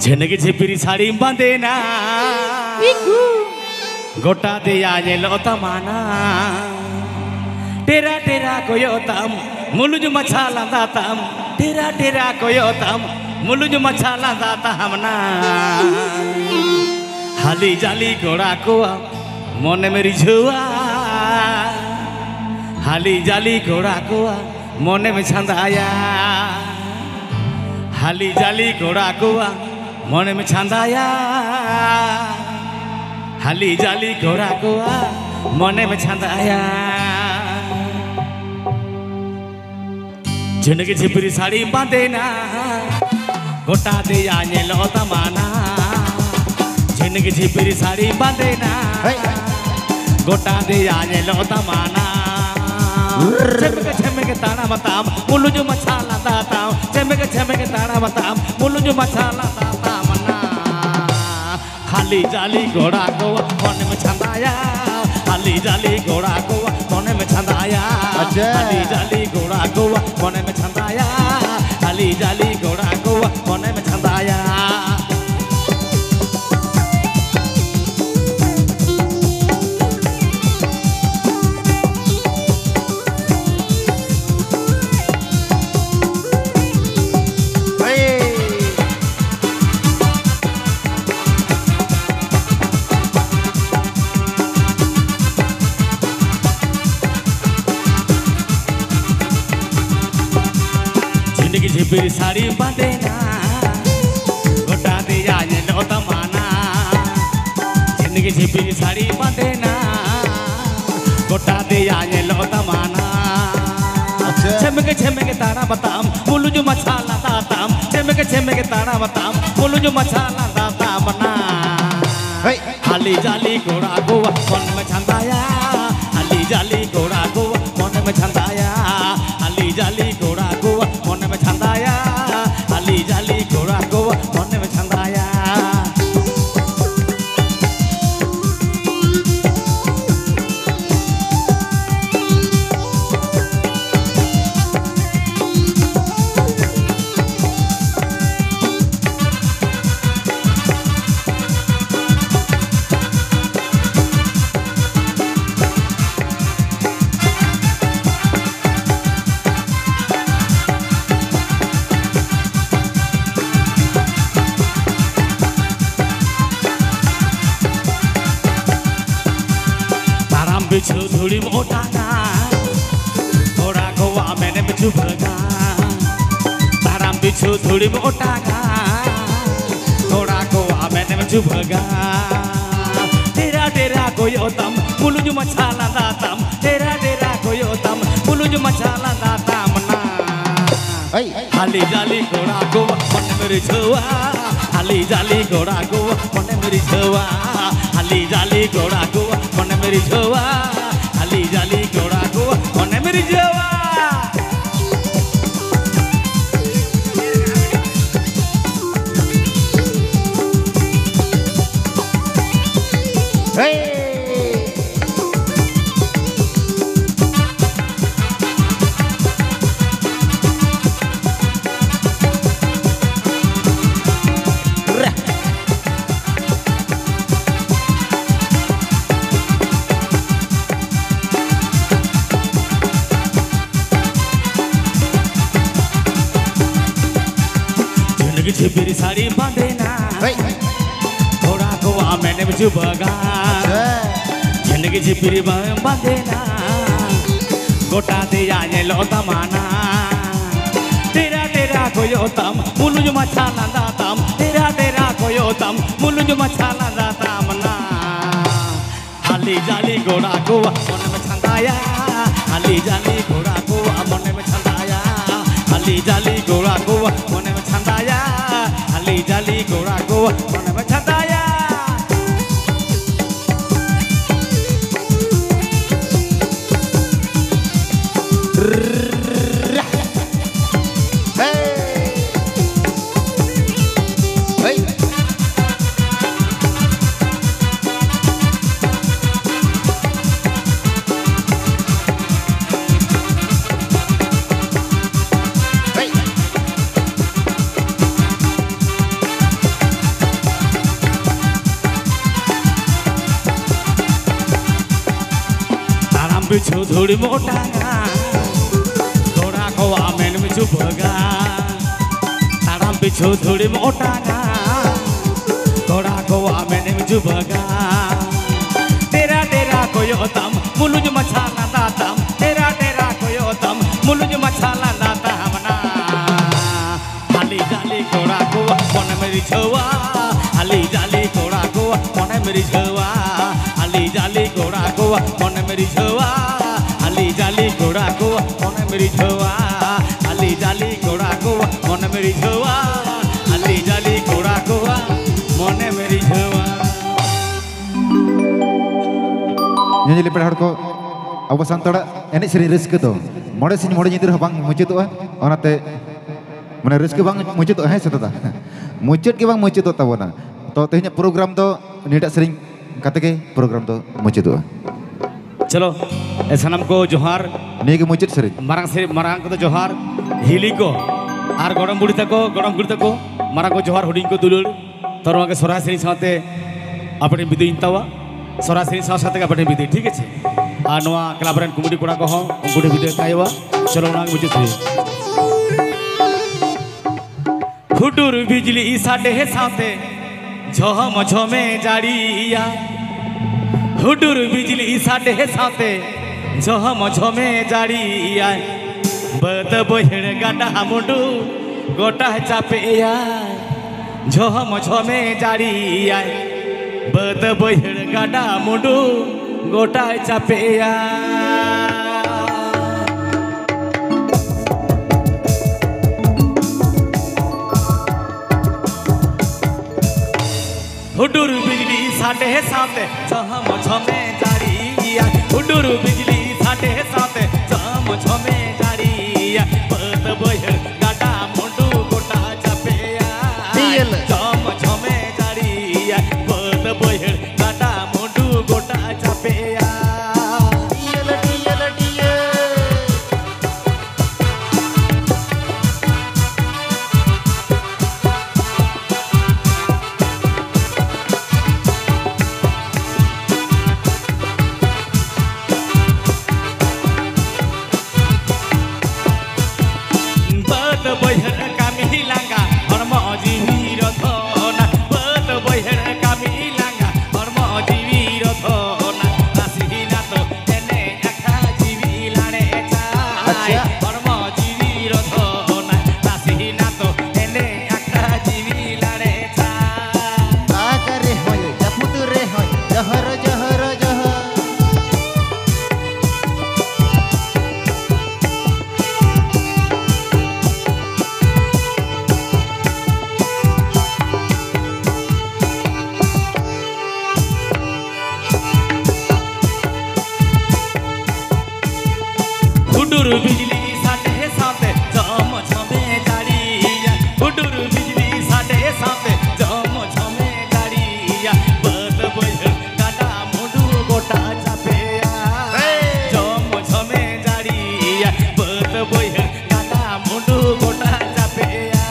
झिनक झिपरी साड़ी बांधे ना गोटा दे आये लो तमाना टेरा टेरा कोयोतम मुलुज मछाला दातम टेरा टेरा कोयोतम मुलुज मछाला दातम ना हाली जाली गोड़ा को मन मेरी झुआ हाली जाली घोड़ा को मन में छंदाया हाली जाली घोड़ा को मन में छंदाया हाली जाली घोड़ा को मन में छंदाया झिनक झिपरी साड़ी बांधे ना गोटा दे आने लो तमाना झिनक झिपरी साड़ी बांधे ना गोटा दे आने लो तमाना झमक ताना मताम मुलुज मछाला दाताम झमक ताना मताम मुलुज मछाला दाताम ना हाली जाली घोड़ा को मन में छंदाया हाली जाली घोड़ा को मन में छंदाया हाली जाली घोड़ा को मन में छंदाया हाली जाली घोड़ा को मन में छंदाया झिपरी साड़ी बांधे ना गोटा दे आये लो तमाना झिनक झिपरी साड़ी बांधे ना गोटा दे आये लो तमाना झमक ताना बताम मुलुज मछाला दाताम झमक ताना बताम मुलुज मछाला दाताम ना हाली जाली घोड़ा को मन में छंदाया हाली जाली घोड़ा को मन में छंदाया हाली जाली घोड़ा को मन में छंदाया हाली जाली घोड़ा को मन में छंदाया बिछू धूड़ी मोटाना घोड़ा गोवा मैंने बिछू भगा ताराम बिछू धूड़ी मोटाना घोड़ा गोवा मैंने बिछू भगा तेरा तेरा कोयोतम मुलुज मछाला दातम तेरा तेरा कोयोतम मुलुज मछाला दातम ना हाली जाली घोड़ा गोवा मन मेरी छुआ हाली जाली घोड़ा गोवा मन मेरी छुआ हाली जाली घोड़ा गोवा मन मेरी छुआ हाली जाली घोड़ा गोवा मन मेरी छुआ झिपरी साड़ी बांधे ना घोड़ा गोवा मैंने बिछू भगा झिनक झिपरी बांधे ना गोटा दे आये लो तमाना तेरा तेरा कोयोतम मुलुज मछाला दातम तेरा तेरा कोयोतम मुलुज मछाला दातम ना हाली जाली घोड़ा गोवा मन में छंदाया हाली जाली घोड़ा गोवा मन में छंदाया हाली जाली घोड़ा गोवा मन में छंदाया हाली जाली घोड़ा गोवा मन में छंदाया bichu thuri motanga Tora ko amen bichu bhaga Taram bichu thuri motanga Tora ko amen bichu bhaga Tera tera koyo tam muluj machala natam Tera tera koyo tam muluj machala natam na Hali jali tora ko mone meri chhawa Hali jali tora ko mone meri chhawa Ali jali goda ko mone meri chhawa Ali jali goda ko mone meri chhawa Ali jali goda ko mone meri chhawa Ali jali goda ko mone meri chhawa Nyanyi lepar hor ko abu santara enek seri rezeki tu mode sini mode nyitir bang mucut tu onate mana rezeki bang mucut tu hai setata mucut ke bang mucut tu tabona to tehnya program tu nidak sering kata ke program tu mucut tu चलो ऐसा नाम को जोहार ni ke mucut sering marang ko जोहार हिली को are गरम बुढ़ी तको marang को जोहार हुडिंग को दुलुल तोरवा के सोरा सेरी साथे अपने बिदु इंतावा सोरा सेरी साथे अपने बिदु ठीक है आ नवा क्लब रेन कुमुडी कोड़ा को हो उनकुडे बिदु कायवा चलो ना मुझे थे हुडुर बिजली साडे साथे झम झमे जाड़िया हुडुर बिजली साडे साथे झम झमे जाड़िया बद बहेड़ गाडा मुंडू गोटा चापेया झम झमे जाड़िया बद बहेड़ गाडा मुंडू गोटा चापेया हुडुर बिजली साडे साथे झम झमे जाड़िया हुडुर बिजली साडे साथे झम झमे जाड़िया बद बहेड़ गाडा मुंडू गोटा चापेया झम झमे जाड़िया बद बहेड़ गाडा मुंडू गोटा चापेया हुडुर बिजली साडे साथे झम झमे जाड़िया हुडुर बिजली साडे साथे झम झमे जाड़िया बद बहेड़ गाडा मुंडू गोटा चापेया झम झमे जाड़िया बद बहेड़ गाडा मुंडू गोटा चापेया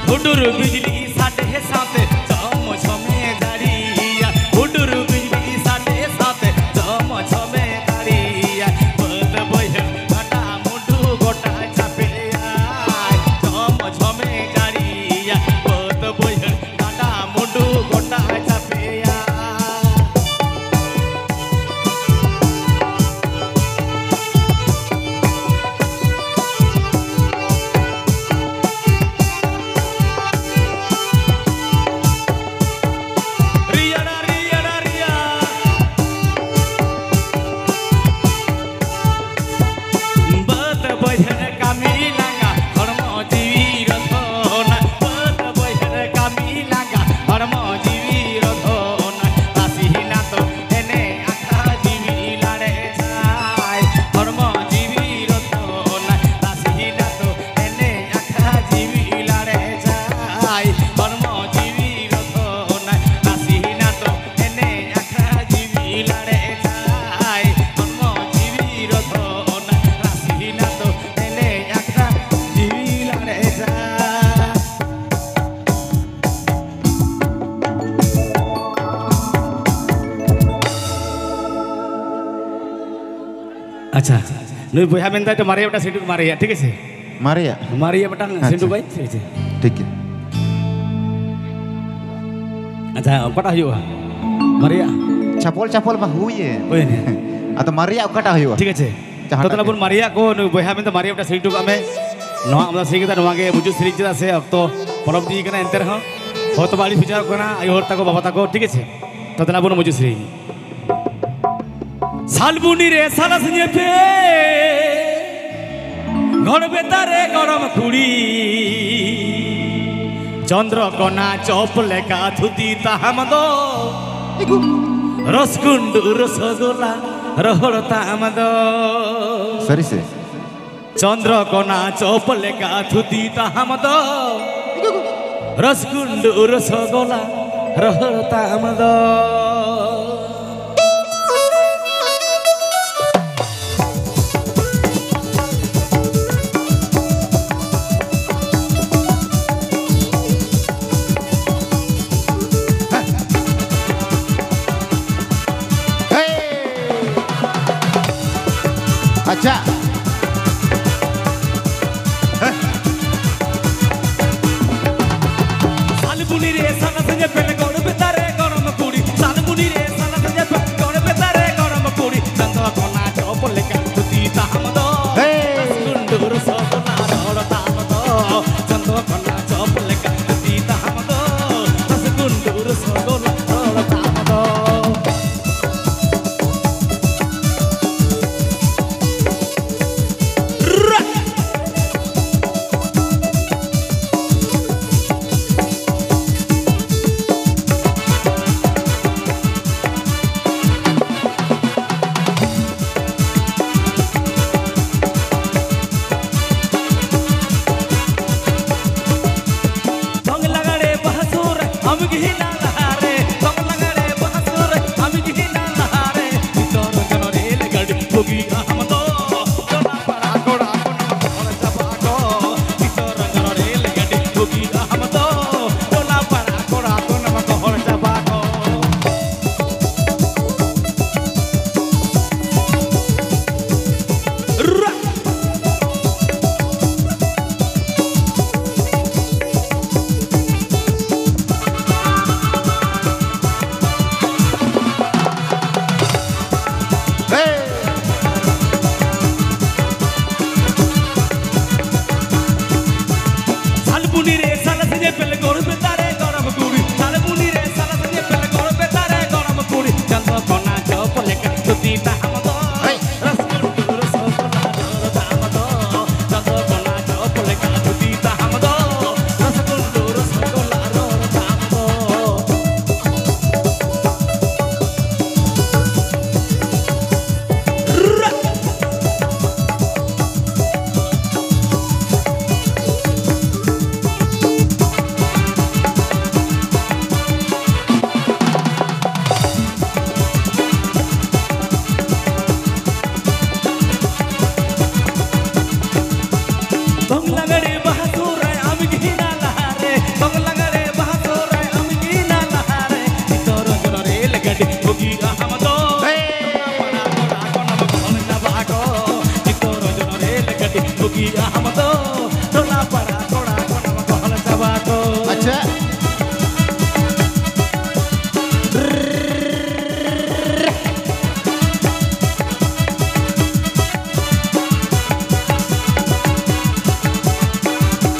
हुडुर बिजली साडे साथे झम झमे जाड़िया हुडुर बिजली साडे साथे झम झमे जाड़िया बद बहेड़ गाडा मुंडू गोटा चापेया झम झमे जाड़िया बद बहेड़ गाडा मुंडू गोटा चापेया अच्छा नुई बया मेनता तो मारे बटा सिंडुक मारे ठीक है मारिया मारे बटा सिंडुक भाई ठीक है ठीक है अच्छा पटा हुआ मारिया चपल चपल बा हुए ओए ने atau Maria okata huyo ठीक है तो तना बुन मारिया को नुई बया मेनता मारे बटा सिंडुक आमे नवा आमदा सिंग ता नवा गे मुजु सिरिज दा से अक्तो परब दी कना एंतर ह होत बाड़ी फिचार कना आयो हर ताको बाबा ताको ठीक है तो तना बुन मुजु सिरिज सालबुनी रे साला सnye पे घर बेतारे गरम कुड़ी चंद्र कना चौप लेका धुती ताहमदो रसगुंडू रसगोला रहड़ ताहमदो सरी से चंद्र कना चौप लेका धुती ताहमदो रसगुंडू रसगोला रहड़ ताहमदो अच्छा सालबुनी रे साला संजे पेले गौड़ बेतारे गरम कुड़ी सालबुनी रे साला संजे पेले गौड़ बेतारे गरम कुड़ी चंद्र कोना चौप लेका धुती ताहमदो रसगुंडू रसगोला रहड़ ताहमदो चंद्र कोना चौप लेका धुती ताहमदो रसगुंडू रसगोला रहड़ ताहमदो I'm